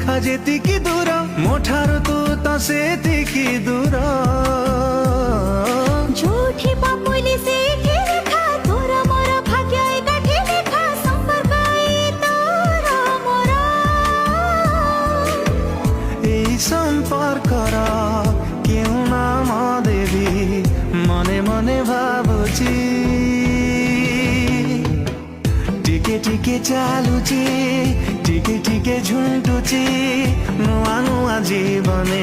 ଦେଖା ଯେତିକି ଦୂର ମୋ ଠାରୁ ତୁ ତ ସେତିକି ଦୂର। ଯୋଉଠି ପାପୁଲି ସେଇଠି ଲେଖା ତୋର ମୋର ଭାଗ୍ୟ ଏକାଠି ଲେଖା ସମ୍ପର୍କ ଏଇ ତୋର ମୋର। এই সম্পর্কর কেউ নাম দেবী মনে মনে ভাবুছি। ଟିକେ ଟିକେ ଚାଲୁଛି ଟିକେ ଟିକେ ଝୁଣ୍ଟୁଛି ନୂଆ ନୂଆ ଜୀବନେ